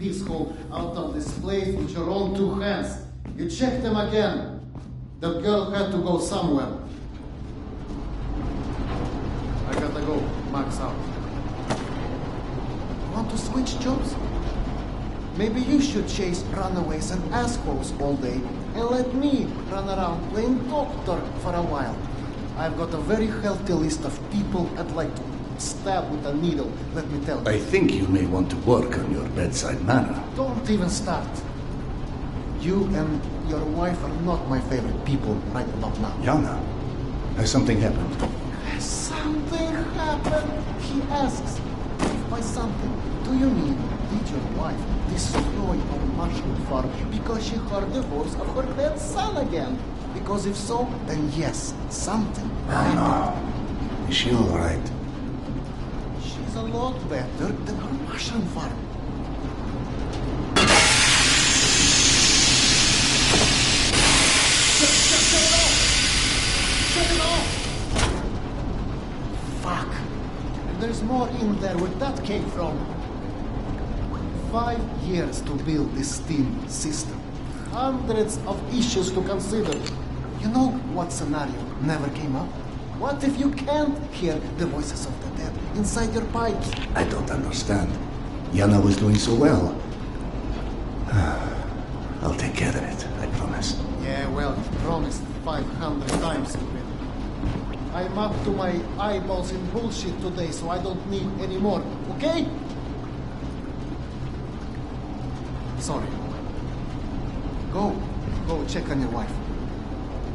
peaceful out of this place with your own two hands. You checked them again. That girl had to go somewhere. I gotta go. Max out. Want to switch jobs? Maybe you should chase runaways and assholes all day and let me run around playing doctor for a while. I've got a very healthy list of people I'd like to stab with a needle, let me tell you. I think you may want to work on your bedside manner. Don't even start. You and your wife are not my favorite people right about now. Yana, has something happened? Has something happened? He asks. By something, do you mean did your wife destroy our mushroom farm because she heard the voice of her dead son again? Because if so, then yes, something happened. No. Is she all right? She's a lot better than her mushroom farm. Shut it off! Fuck. There's more in there where that came from. 5 years to build this steam system. Hundreds of issues to consider. You know what scenario never came up? What if you can't hear the voices of the dead inside your pipes? I don't understand. Yana was doing so well. I'll take care of it, I promise. Yeah, well, you promised 500 times already. I'm up to my eyeballs in bullshit today, so I don't need any more, okay? Sorry. Go check on your wife.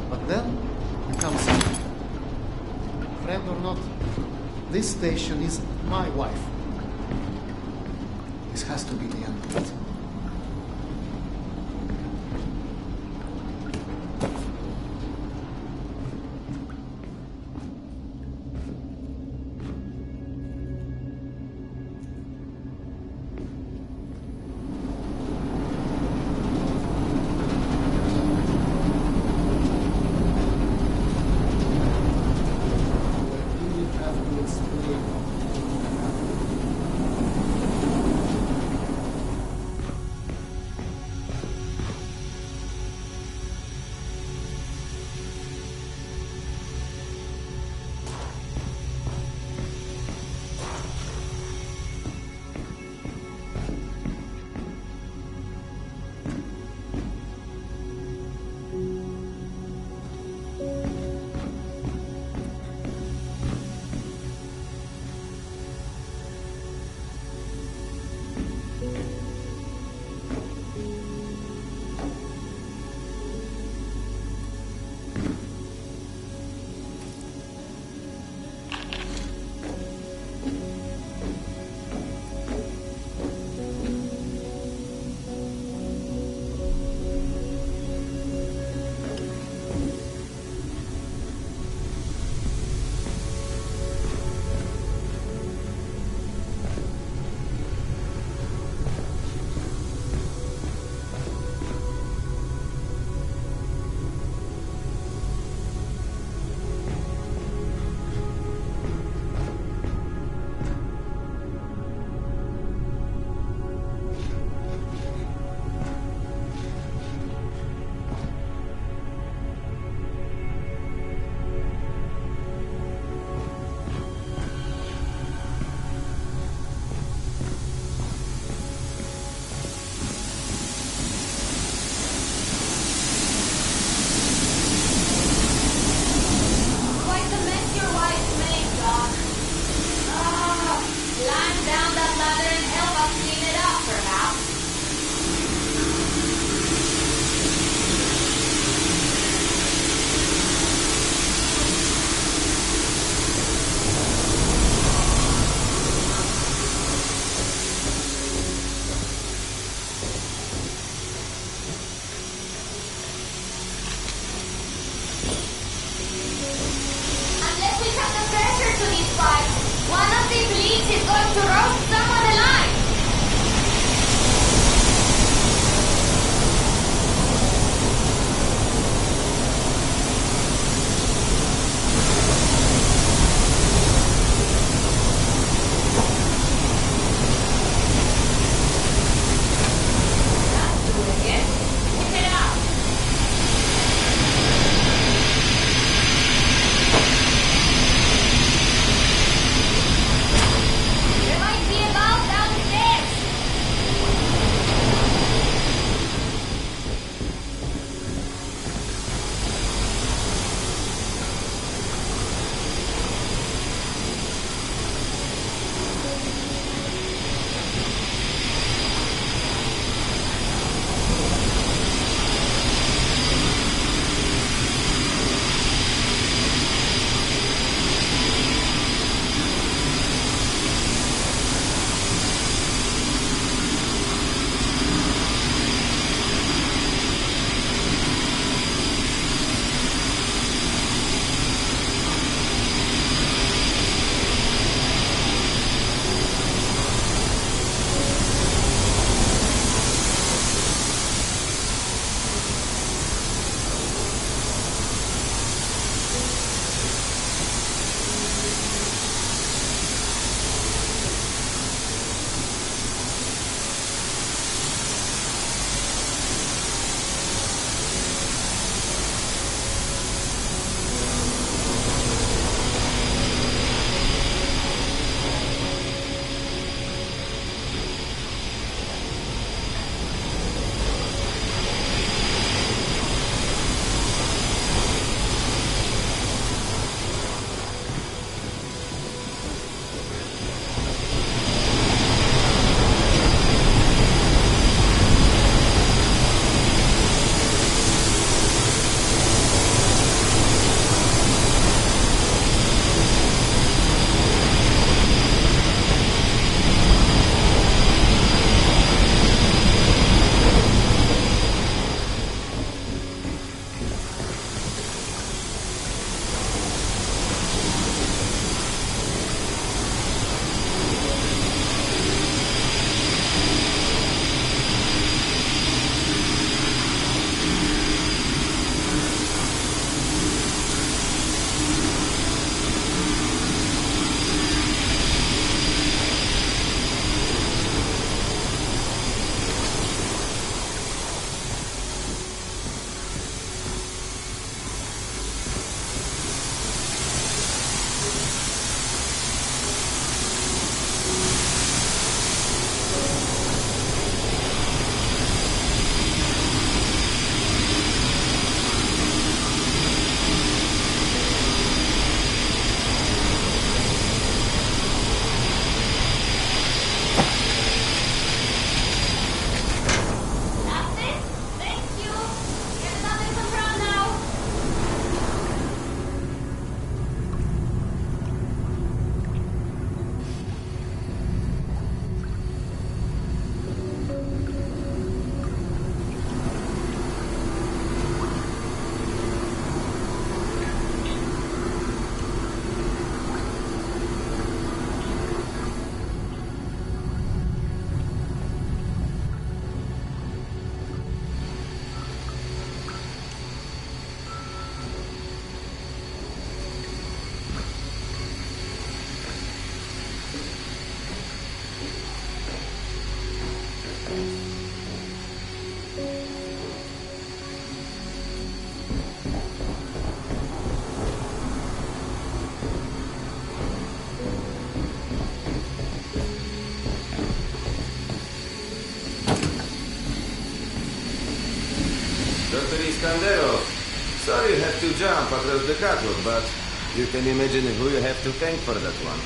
But then, you come see me. Friend or not, this station is my wife. This has to be the end of it. Dr. Iskanderov. Sorry you have to jump across the catwalk, but you can imagine who you have to thank for that one.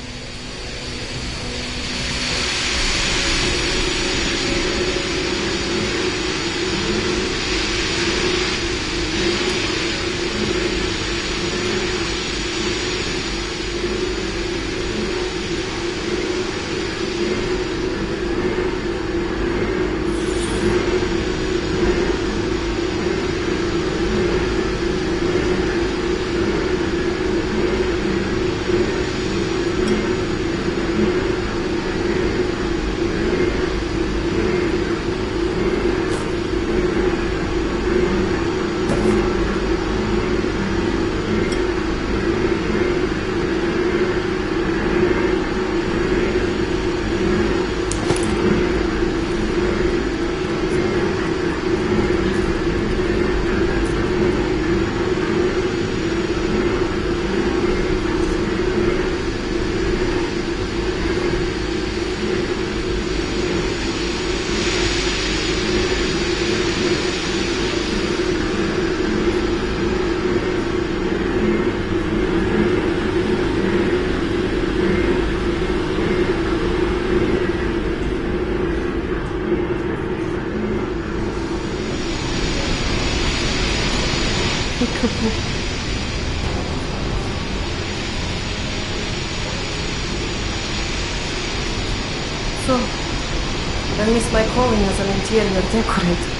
So, I missed my calling as an interior decorator.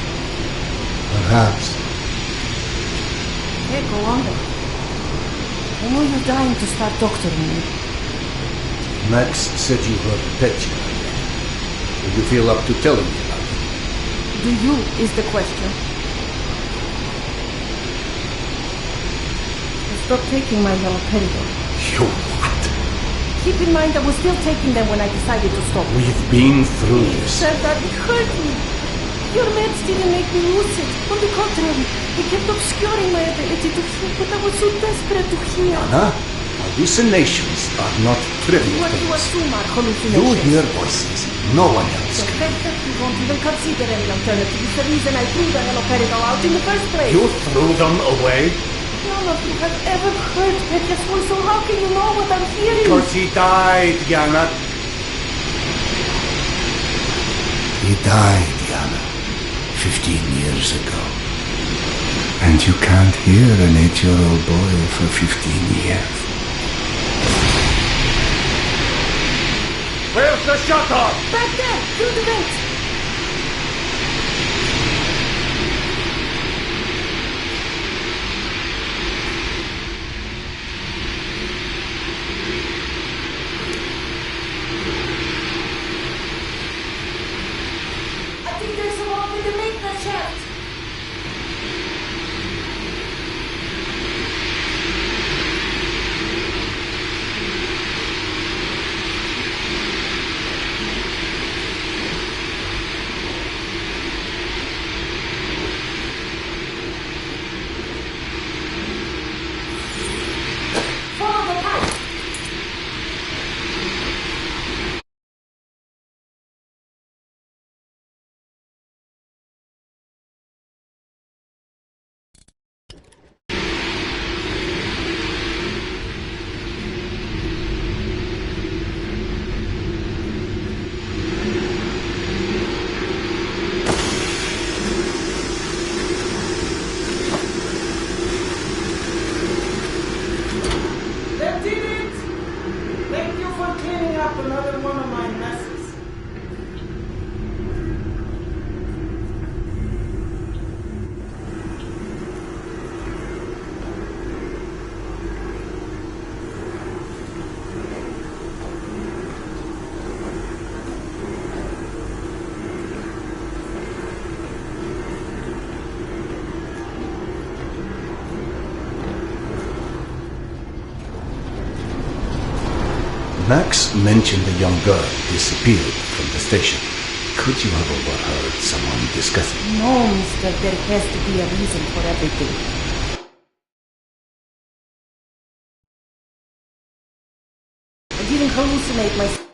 Perhaps. Hey, go on then. I know you're dying to start doctoring me. Max said you were petulant. Do you feel up to telling me about it? Do you is the question. I stopped taking my haloperidol. You what? Keep in mind I was still taking them when I decided to stop. We've been through this. Said that it hurt me. Your meds didn't make me lucid. On the contrary, they kept obscuring my ability to hear, but I was so desperate to hear. Anna, hallucinations are not trivial What you things. assume are You hallucinations. hear voices no one else The can. fact that you won't even consider any alternative is the reason I threw the haloperidol out in the first place. You threw them away? None of you have ever heard Petya's voice, so how can you know what I'm hearing? Because he died, Yana. He died, Yana, 15 years ago. And you can't hear an 8-year-old boy for 15 years. Where's the shutter? Back there, through the vent. I think there's a wall with the maintenance shaft. Follow the pipe. That did it! Thank you for cleaning up another one of my messes. Max mentioned a young girl disappeared from the station. Could you have overheard someone discussing? No, mister, there has to be a reason for everything. I didn't hallucinate myself.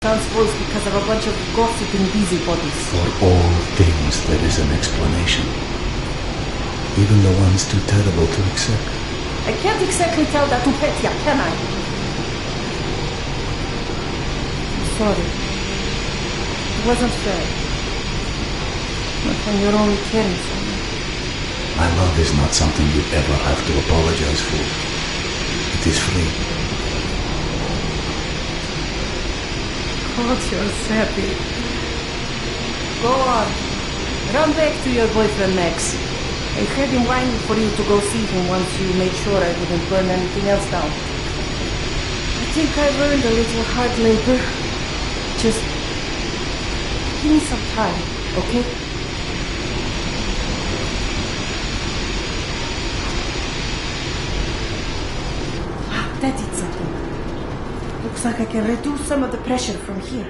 town's voice because of a bunch of gossiping busybodies. For all things there is an explanation. Even the ones too terrible to accept. I can't exactly tell that to Petya, can I? I'm sorry. It wasn't fair. Not when you're only caring for me. My love is not something you ever have to apologize for. It is free. God, you're sappy. Go on. Run back to your boyfriend, Max. I had him whining for you to go see him once you made sure I wouldn't burn anything else down. I think I've earned a little hard labor. Just give me some time, okay? That did something. Looks like I can reduce some of the pressure from here.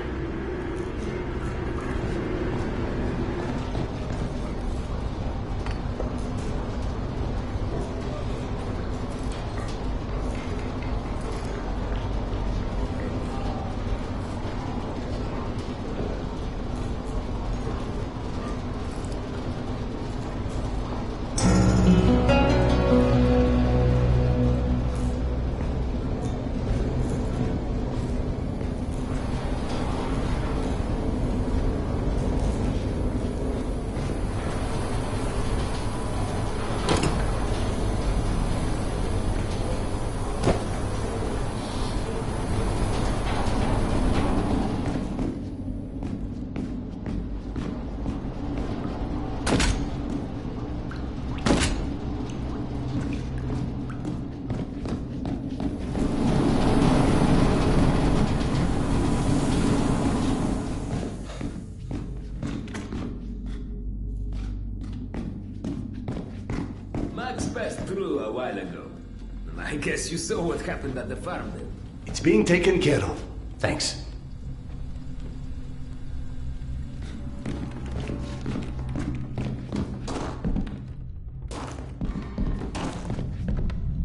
Max passed through a while ago. I guess you saw what happened at the farm then. It's being taken care of. Thanks.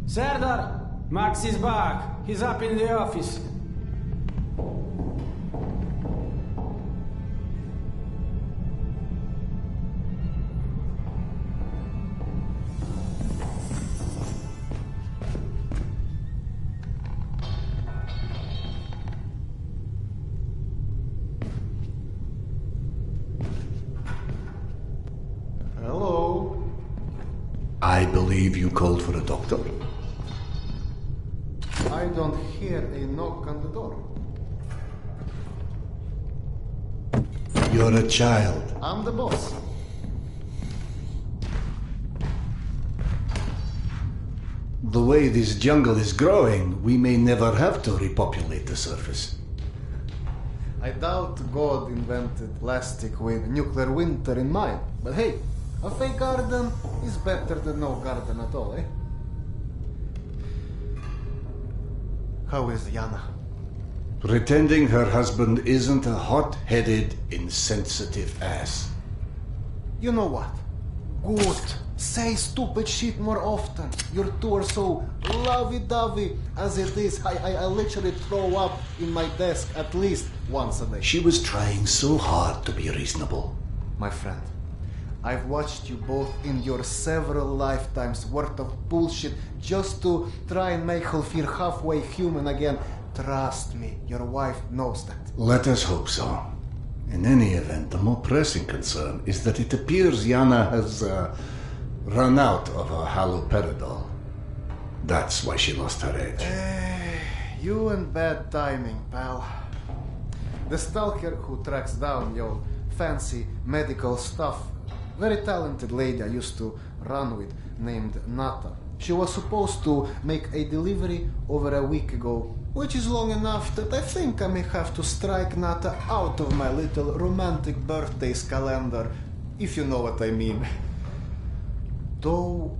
Serdar! Max is back. He's up in the office. Hello? I believe you called for a doctor. I don't hear a knock on the door. You're a child. I'm the boss. The way this jungle is growing, we may never have to repopulate the surface. I doubt God invented plastic with nuclear winter in mind. But hey, a fake garden is better than no garden at all, eh? How is Yana? Pretending her husband isn't a hot-headed, insensitive ass. You know what? Good. Say stupid shit more often. Your two are so lovey-dovey as it is. I literally throw up in my desk at least once a day. She was trying so hard to be reasonable. My friend, I've watched you both in your several lifetimes worth of bullshit just to try and make her feel halfway human again. Trust me, your wife knows that. Let us hope so. In any event, the more pressing concern is that it appears Yana has run out of her haloperidol. That's why she lost her edge. You and bad timing, pal. The stalker who tracks down your fancy medical stuff, very talented lady I used to run with named Nata. She was supposed to make a delivery over a week ago, which is long enough that I think I may have to strike Nata out of my little romantic birthdays calendar, if you know what I mean. Though,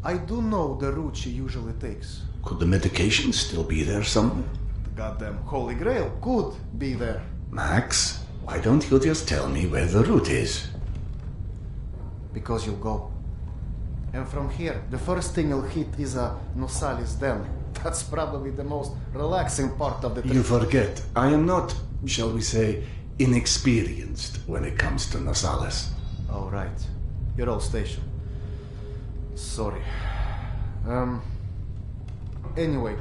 I do know the route she usually takes. Could the medication still be there somewhere? The goddamn Holy Grail could be there. Max, why don't you just tell me where the route is? Because you'll go. And from here, the first thing you'll hit is a Nosali's den. That's probably the most relaxing part of the trip. You forget, I am not shall we say, inexperienced when it comes to nasales. Oh, right. You're all stationed. Sorry. Anyway,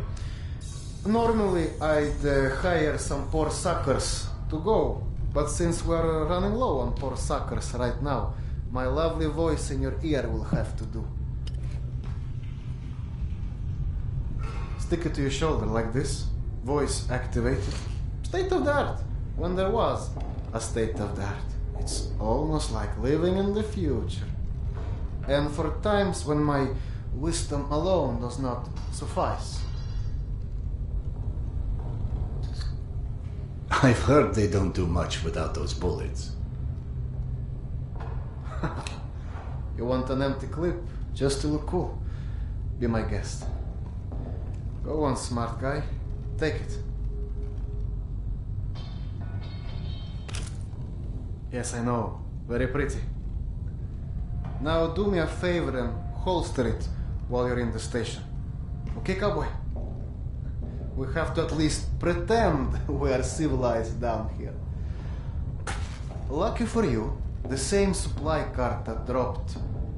normally I'd hire some poor suckers to go, but since we're running low on poor suckers right now, my lovely voice in your ear will have to do. Stick it to your shoulder like this, voice activated. State of the art, when there was a state of the art. It's almost like living in the future. And for times when my wisdom alone does not suffice. I've heard they don't do much without those bullets. You want an empty clip just to look cool? Be my guest. Go on, smart guy. Take it. Yes, I know. Very pretty. Now do me a favor and holster it while you're in the station. Okay, cowboy? We have to at least pretend we are civilized down here. Lucky for you, the same supply car that dropped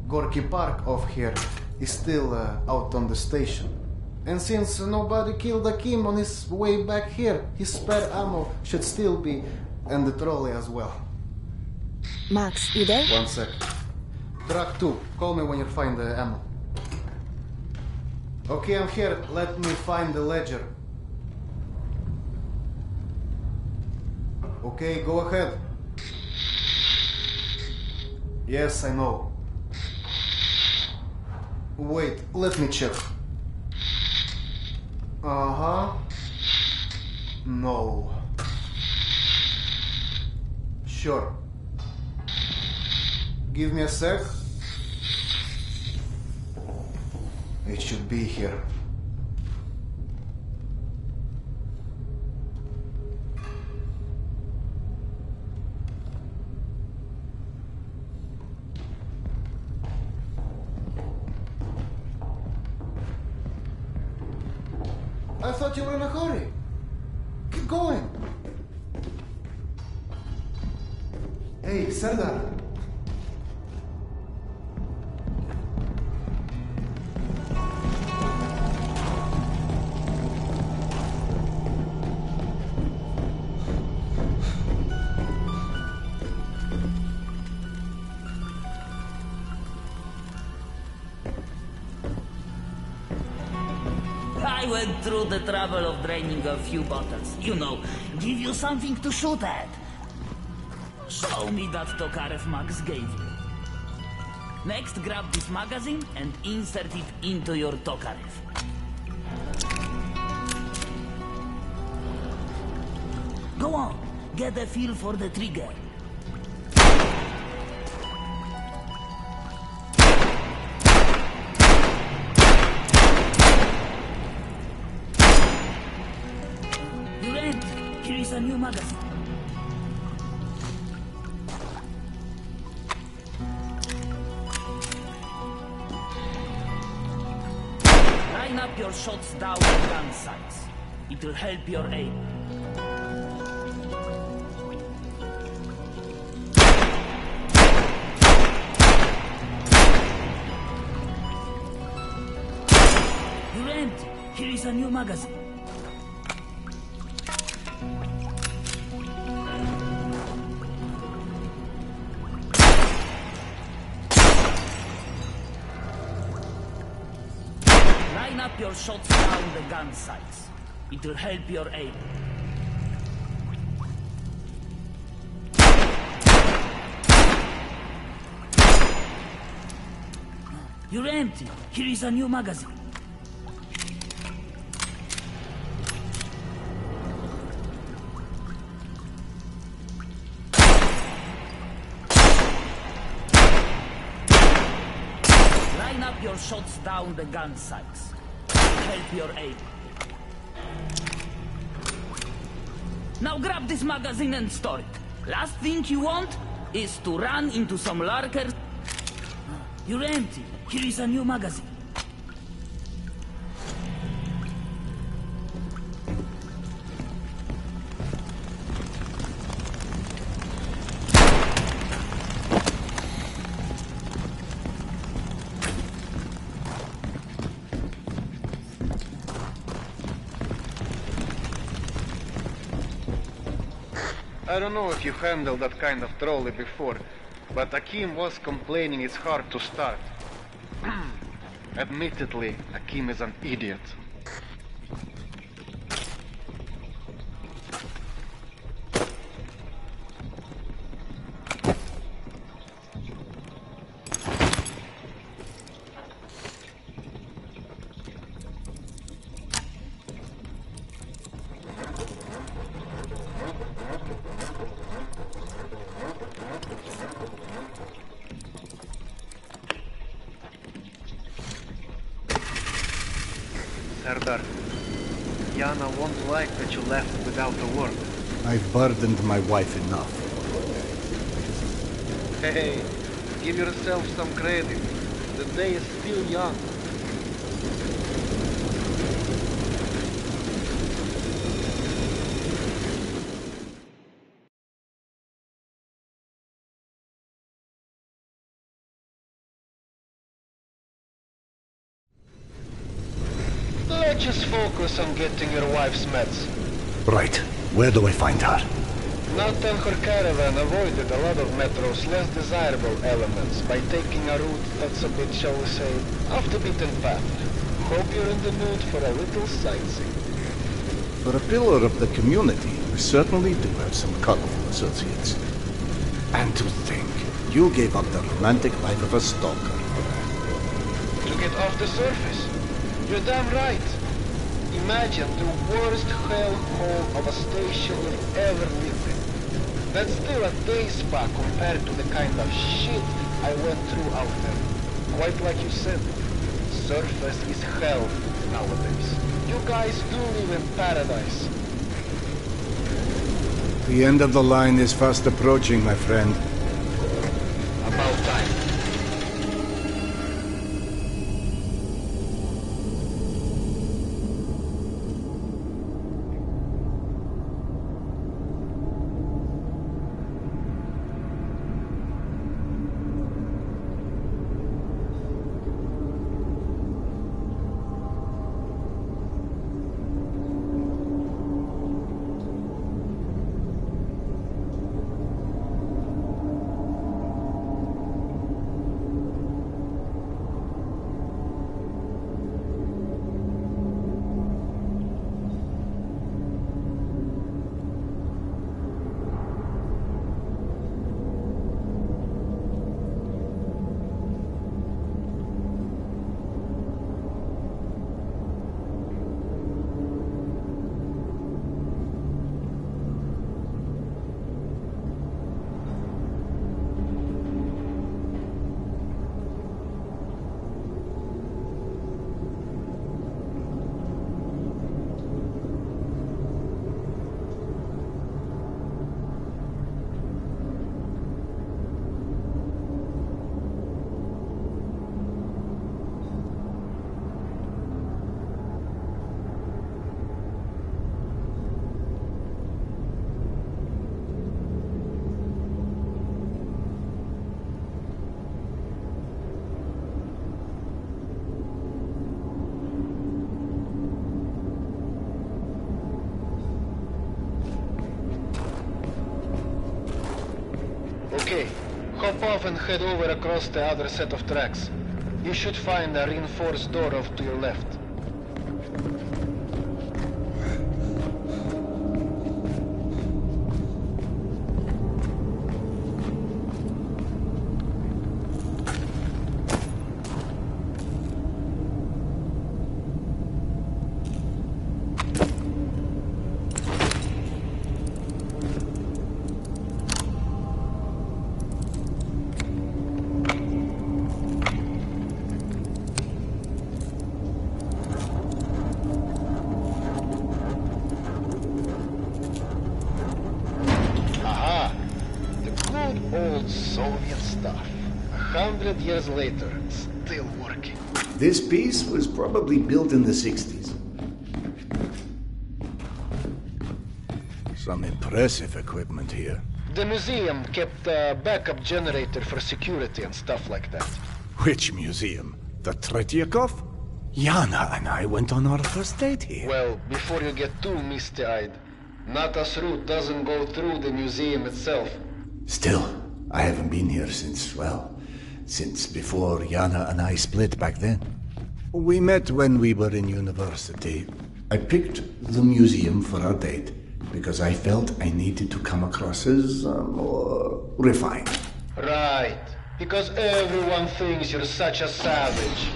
Gorky Park off here is still out on the station. And since nobody killed Akim on his way back here, his spare ammo should still be in the trolley as well. Max, you there? 1 sec. Truck 2, call me when you find the ammo. Okay, I'm here. Let me find the ledger. Okay, go ahead. Yes, I know. Wait, let me check. Uh-huh. No. Sure. Give me a sec. It should be here. I thought you were in a hurry. Keep going. Hey, Serdar. I went through the trouble of draining a few bottles. You know, give you something to shoot at. Show me that Tokarev Max gave you. Next, grab this magazine and insert it into your Tokarev. Go on, get a feel for the trigger. Here is a new magazine. Line up your shots down the gun sights. It will help your aim. You're empty. Here is a new magazine. Line up your shots down the gun sights. It will help your aim. You're empty. Here is a new magazine. Line up your shots down the gun sights. Help your aim. Now grab this magazine and store it. Last thing you want is to run into some lurkers. You're empty. Here is a new magazine. I don't know if you handled that kind of trolley before, but Akim was complaining it's hard to start. Admittedly, Akim is an idiot. Serdar, Yana won't like that you left without a word. I've burdened my wife enough. Hey, give yourself some credit. The day is still young. Let's just focus on getting your wife's meds. Right. Where do I find her? Nathan her caravan avoided a lot of Metro's less desirable elements by taking a route that's a bit, shall we say, off the beaten path. Hope you're in the mood for a little sightseeing. For a pillar of the community, we certainly do have some colorful associates. And to think, you gave up the romantic life of a stalker. To get off the surface. You're damn right. Imagine the worst hellhole of a station you've ever lived in. That's still a day spa compared to the kind of shit I went through out there. Quite like you said, surface is hell nowadays. You guys do live in paradise. The end of the line is fast approaching, my friend. About time. Okay, hop off and head over across the other set of tracks. You should find a reinforced door off to your left. Old Soviet stuff. 100 years later, still working. This piece was probably built in the 60s. Some impressive equipment here. The museum kept a backup generator for security and stuff like that. Which museum? The Tretyakov? Yana and I went on our first date here. Well, before you get too misty-eyed, Nata's route doesn't go through the museum itself. Still, I haven't been here since, well, since before Yana and I split back then. We met when we were in university. I picked the museum for our date because I felt I needed to come across as more refined. Right. Because everyone thinks you're such a savage.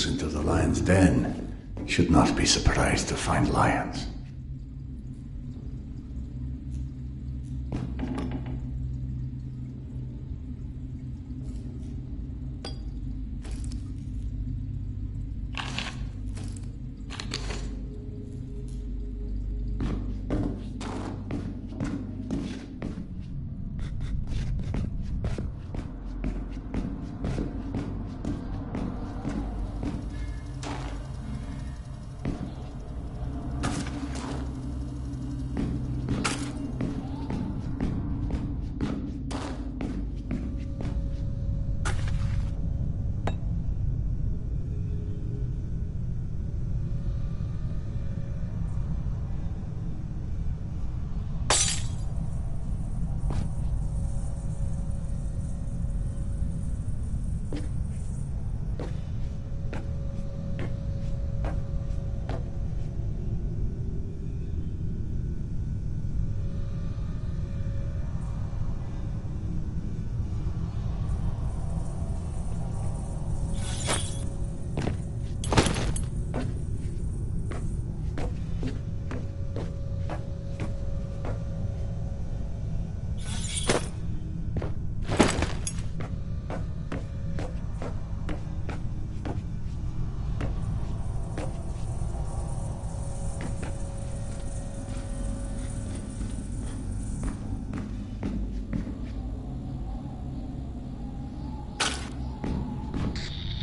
Into the lion's den should not be surprised to find lions.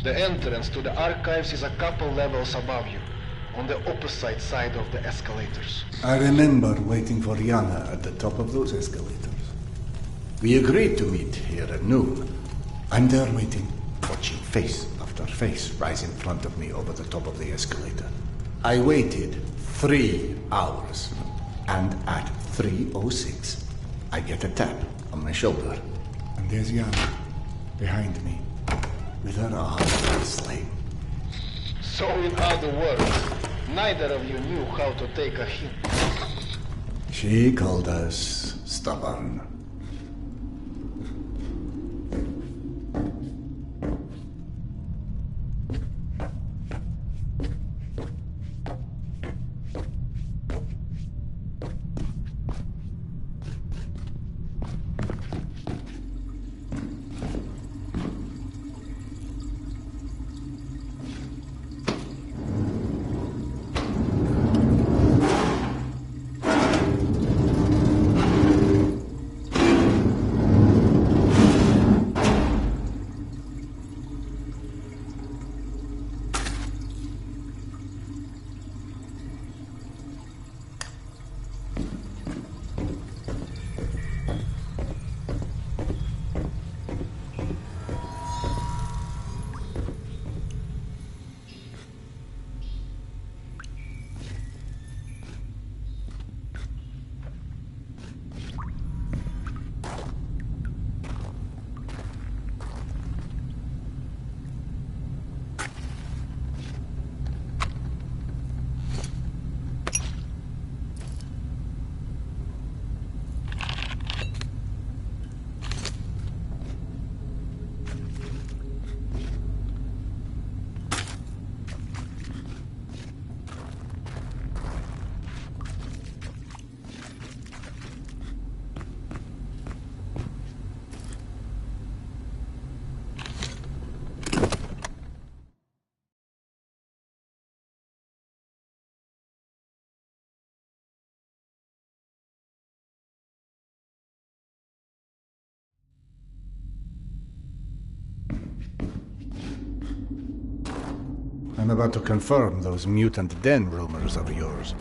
The entrance to the archives is a couple levels above you, on the opposite side of the escalators. I remember waiting for Yana at the top of those escalators. We agreed to meet here at noon. I'm there waiting, watching face after face rise in front of me over the top of the escalator. I waited 3 hours, and at 3:06, I get a tap on my shoulder. And there's Yana, behind me, with her arm sling. So in other words, neither of you knew how to take a hint. She called us stubborn. I'm about to confirm those mutant den rumors of yours.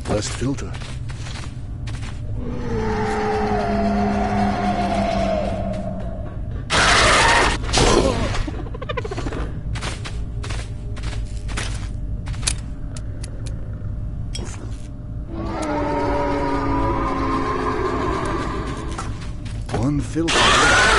Less filter. One filter.